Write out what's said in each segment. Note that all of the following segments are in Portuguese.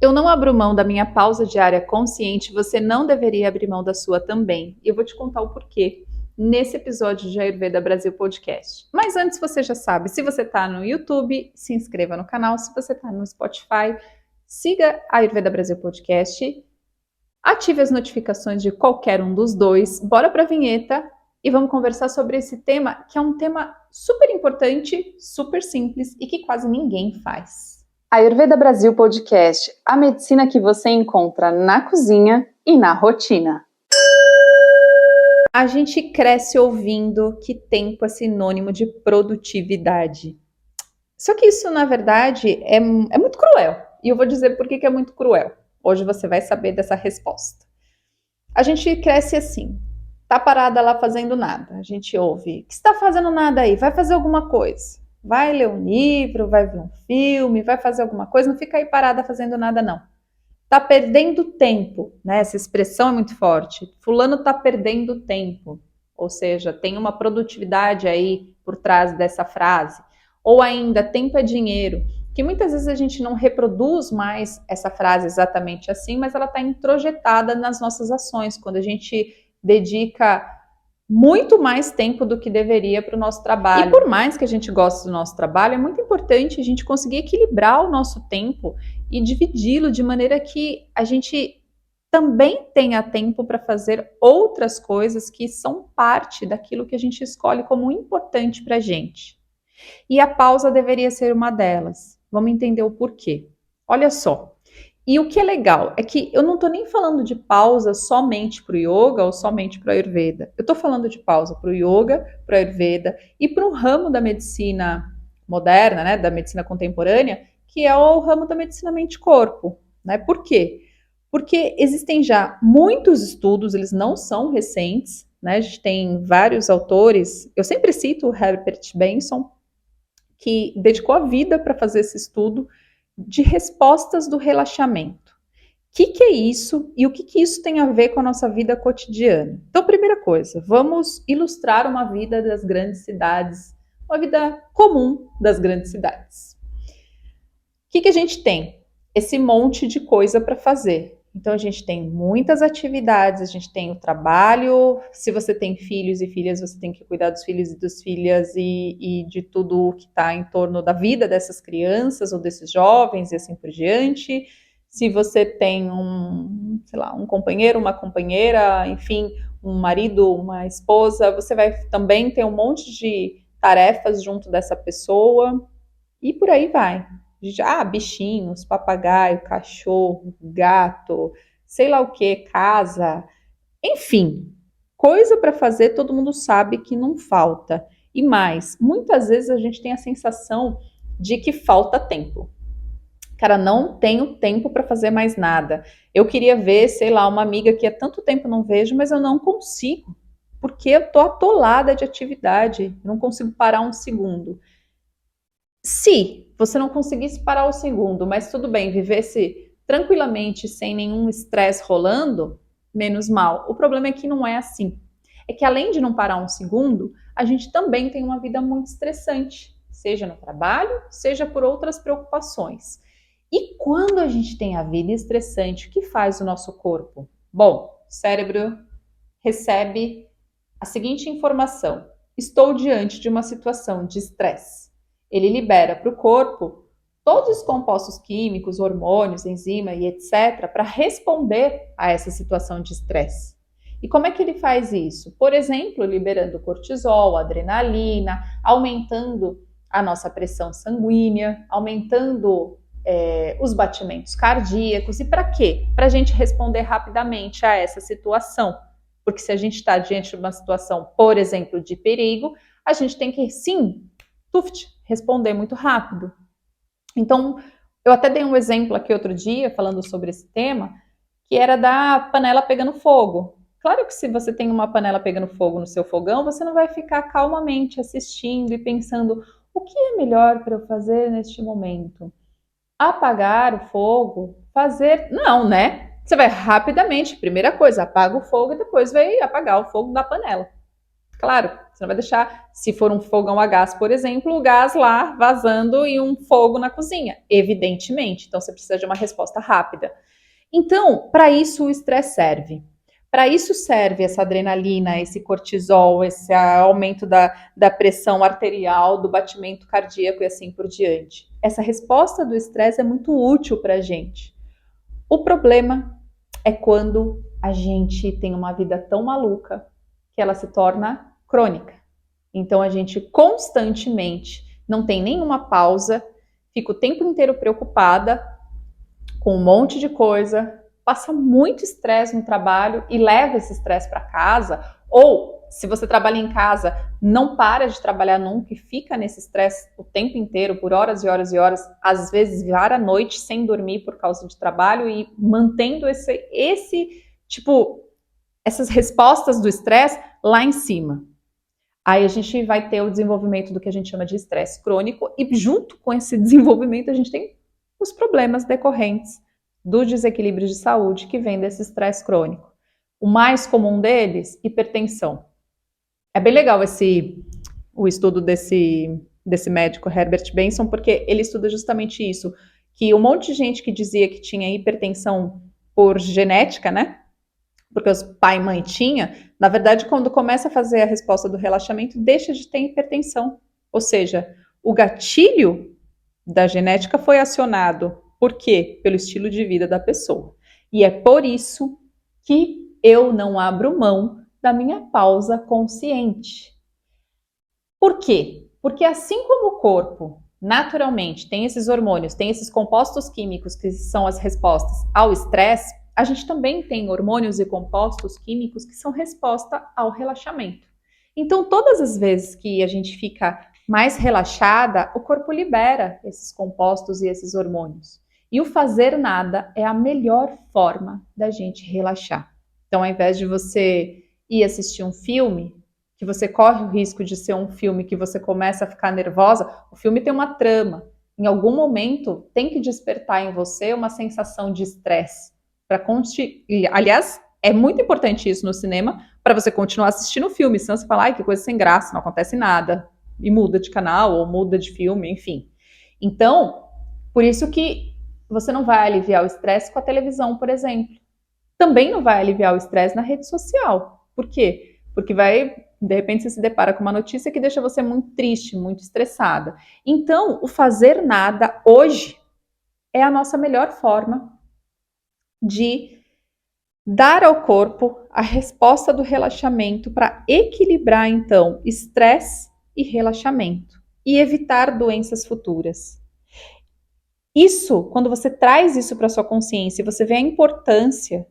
Eu não abro mão da minha pausa diária consciente, você não deveria abrir mão da sua também. E eu vou te contar o porquê nesse episódio de Ayurveda Brasil Podcast. Mas antes você já sabe, se você está no YouTube, se inscreva no canal. Se você está no Spotify, siga Ayurveda Brasil Podcast. Ative as notificações de qualquer um dos dois. Bora para a vinheta e vamos conversar sobre esse tema, que é um tema super importante, super simples e que quase ninguém faz. Ayurveda Brasil Podcast, a medicina que você encontra na cozinha e na rotina. A gente cresce ouvindo que tempo é sinônimo de produtividade. Só que isso, na verdade, é muito cruel. E eu vou dizer por que é muito cruel. Hoje você vai saber dessa resposta. A gente cresce assim, tá parada lá fazendo nada. A gente ouve, que está fazendo nada aí? Vai fazer alguma coisa. Vai ler um livro, vai ver um filme, vai fazer alguma coisa, não fica aí parada fazendo nada não. Tá perdendo tempo, né? Essa expressão é muito forte. Fulano tá perdendo tempo. Ou seja, tem uma produtividade aí por trás dessa frase. Ou ainda, tempo é dinheiro. Que muitas vezes a gente não reproduz mais essa frase exatamente assim, mas ela está introjetada nas nossas ações, quando a gente dedica muito mais tempo do que deveria para o nosso trabalho. E por mais que a gente goste do nosso trabalho, é muito importante a gente conseguir equilibrar o nosso tempo e dividi-lo de maneira que a gente também tenha tempo para fazer outras coisas que são parte daquilo que a gente escolhe como importante para a gente. E a pausa deveria ser uma delas. Vamos entender o porquê. Olha só. E o que é legal é que eu não estou nem falando de pausa somente para o yoga ou somente para o Ayurveda. Eu estou falando de pausa para o yoga, para o Ayurveda e para um ramo da medicina moderna, né, da medicina contemporânea, que é o ramo da medicina mente-corpo. Né? Por quê? Porque existem já muitos estudos, eles não são recentes, né? A gente tem vários autores, eu sempre cito o Herbert Benson, que dedicou a vida para fazer esse estudo de respostas do relaxamento. O que é isso e o que isso tem a ver com a nossa vida cotidiana? Então, primeira coisa, vamos ilustrar uma vida das grandes cidades, uma vida comum das grandes cidades. O que a gente tem? Esse monte de coisa para fazer. Então, a gente tem muitas atividades, a gente tem o trabalho, se você tem filhos e filhas, você tem que cuidar dos filhos e das filhas e de tudo que está em torno da vida dessas crianças ou desses jovens e assim por diante. Se você tem um companheiro, uma companheira, enfim, um marido, uma esposa, você vai também ter um monte de tarefas junto dessa pessoa e por aí vai. Bichinhos, papagaio, cachorro, gato, sei lá o que, casa, enfim, coisa para fazer todo mundo sabe que não falta. E mais, muitas vezes a gente tem a sensação de que falta tempo. Cara, não tenho tempo para fazer mais nada. Eu queria ver, sei lá, uma amiga que há tanto tempo não vejo, mas eu não consigo, porque eu tô atolada de atividade, não consigo parar um segundo. Se você não conseguisse parar o segundo, mas tudo bem, vivesse tranquilamente, sem nenhum estresse rolando, menos mal. O problema é que não é assim. É que além de não parar um segundo, a gente também tem uma vida muito estressante, seja no trabalho, seja por outras preocupações. E quando a gente tem a vida estressante, o que faz o nosso corpo? Bom, o cérebro recebe a seguinte informação: estou diante de uma situação de estresse. Ele libera para o corpo todos os compostos químicos, hormônios, enzima e etc. para responder a essa situação de estresse. E como é que ele faz isso? Por exemplo, liberando cortisol, adrenalina, aumentando a nossa pressão sanguínea, aumentando os batimentos cardíacos. E para quê? Para a gente responder rapidamente a essa situação. Porque se a gente está diante de uma situação, por exemplo, de perigo, a gente tem que, sim, responder muito rápido. Então, eu até dei um exemplo aqui outro dia, falando sobre esse tema, que era da panela pegando fogo. Claro que se você tem uma panela pegando fogo no seu fogão, você não vai ficar calmamente assistindo e pensando, o que é melhor para eu fazer neste momento? Apagar o fogo? Fazer... Não, né? Você vai rapidamente, primeira coisa, apaga o fogo e depois vai apagar o fogo da panela. Claro, você não vai deixar, se for um fogão a gás, por exemplo, o gás lá vazando e um fogo na cozinha, evidentemente. Então, você precisa de uma resposta rápida. Então, para isso o estresse serve. Para isso serve essa adrenalina, esse cortisol, esse aumento da pressão arterial, do batimento cardíaco e assim por diante. Essa resposta do estresse é muito útil para a gente. O problema é quando a gente tem uma vida tão maluca que ela se torna crônica. Então a gente constantemente não tem nenhuma pausa, fica o tempo inteiro preocupada com um monte de coisa, passa muito estresse no trabalho e leva esse estresse para casa, ou se você trabalha em casa, não para de trabalhar nunca e fica nesse estresse o tempo inteiro, por horas e horas e horas, às vezes vara a noite sem dormir por causa de trabalho e mantendo essas respostas do estresse lá em cima. Aí a gente vai ter o desenvolvimento do que a gente chama de estresse crônico e junto com esse desenvolvimento a gente tem os problemas decorrentes do desequilíbrio de saúde que vem desse estresse crônico. O mais comum deles, hipertensão. É bem legal o estudo desse médico Herbert Benson, porque ele estuda justamente isso, que um monte de gente que dizia que tinha hipertensão por genética, né? Porque os pai e mãe tinham, na verdade, quando começa a fazer a resposta do relaxamento, deixa de ter hipertensão. Ou seja, o gatilho da genética foi acionado. Por quê? Pelo estilo de vida da pessoa. E é por isso que eu não abro mão da minha pausa consciente. Por quê? Porque assim como o corpo, naturalmente, tem esses hormônios, tem esses compostos químicos que são as respostas ao estresse, a gente também tem hormônios e compostos químicos que são resposta ao relaxamento. Então, todas as vezes que a gente fica mais relaxada, o corpo libera esses compostos e esses hormônios. E o fazer nada é a melhor forma da gente relaxar. Então, ao invés de você ir assistir um filme, que você corre o risco de ser um filme que você começa a ficar nervosa, o filme tem uma trama. Em algum momento, tem que despertar em você uma sensação de estresse. Aliás, é muito importante isso no cinema, para você continuar assistindo o filme, senão você fala, ai, que coisa sem graça, não acontece nada, e muda de canal, ou muda de filme, enfim. Então, por isso que você não vai aliviar o estresse com a televisão, por exemplo. Também não vai aliviar o estresse na rede social. Por quê? Porque de repente você se depara com uma notícia que deixa você muito triste, muito estressada. Então, o fazer nada hoje é a nossa melhor forma de dar ao corpo a resposta do relaxamento para equilibrar, então, estresse e relaxamento e evitar doenças futuras. Isso, quando você traz isso para sua consciência, você vê a importância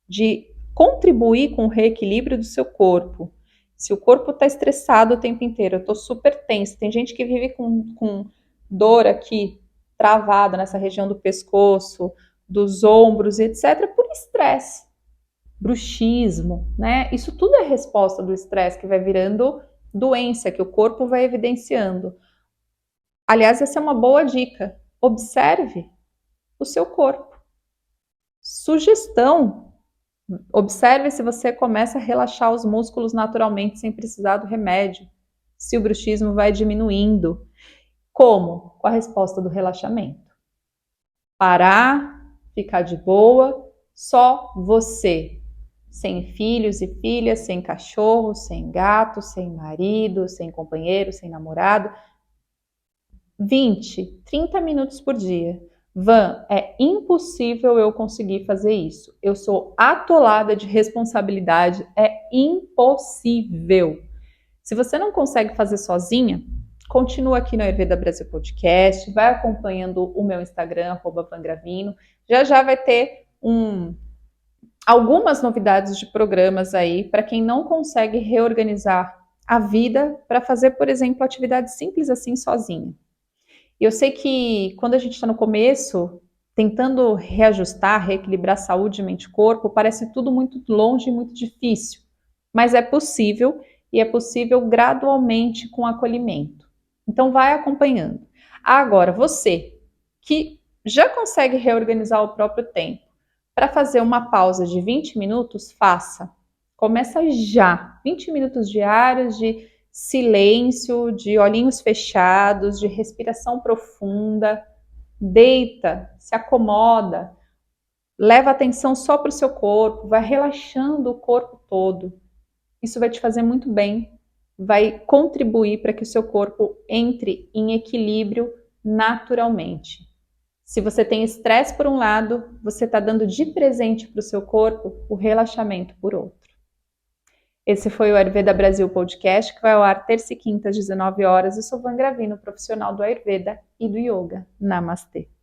de contribuir com o reequilíbrio do seu corpo. Se o corpo está estressado o tempo inteiro, eu estou super tensa, tem gente que vive com dor aqui, travada nessa região do pescoço, dos ombros, etc., por estresse, bruxismo, né? Isso tudo é resposta do estresse que vai virando doença, que o corpo vai evidenciando. Aliás, essa é uma boa dica. Observe o seu corpo. Sugestão: observe se você começa a relaxar os músculos naturalmente sem precisar do remédio, se o bruxismo vai diminuindo. Como? Com a resposta do relaxamento. Parar, ficar de boa, só você. Sem filhos e filhas, sem cachorro, sem gato, sem marido, sem companheiro, sem namorado. 20, 30 minutos por dia. Van, é impossível eu conseguir fazer isso. Eu sou atolada de responsabilidade, é impossível. Se você não consegue fazer sozinha, continua aqui no Ayurveda Brasil Podcast, vai acompanhando o meu Instagram, @vangravino. Já vai ter algumas novidades de programas aí para quem não consegue reorganizar a vida para fazer, por exemplo, atividades simples assim sozinha. Eu sei que quando a gente está no começo, tentando reajustar, reequilibrar saúde, mente e corpo, parece tudo muito longe e muito difícil. Mas é possível, e é possível gradualmente com acolhimento. Então vai acompanhando. Agora, você que já consegue reorganizar o próprio tempo, para fazer uma pausa de 20 minutos, faça. Começa já, 20 minutos diários de silêncio, de olhinhos fechados, de respiração profunda. Deita, se acomoda, leva atenção só para o seu corpo, vai relaxando o corpo todo. Isso vai te fazer muito bem, vai contribuir para que o seu corpo entre em equilíbrio naturalmente. Se você tem estresse por um lado, você está dando de presente para o seu corpo o relaxamento por outro. Esse foi o Ayurveda Brasil Podcast, que vai ao ar terça e quinta às 19 horas. Eu sou Van Gravino, profissional do Ayurveda e do Yoga. Namastê!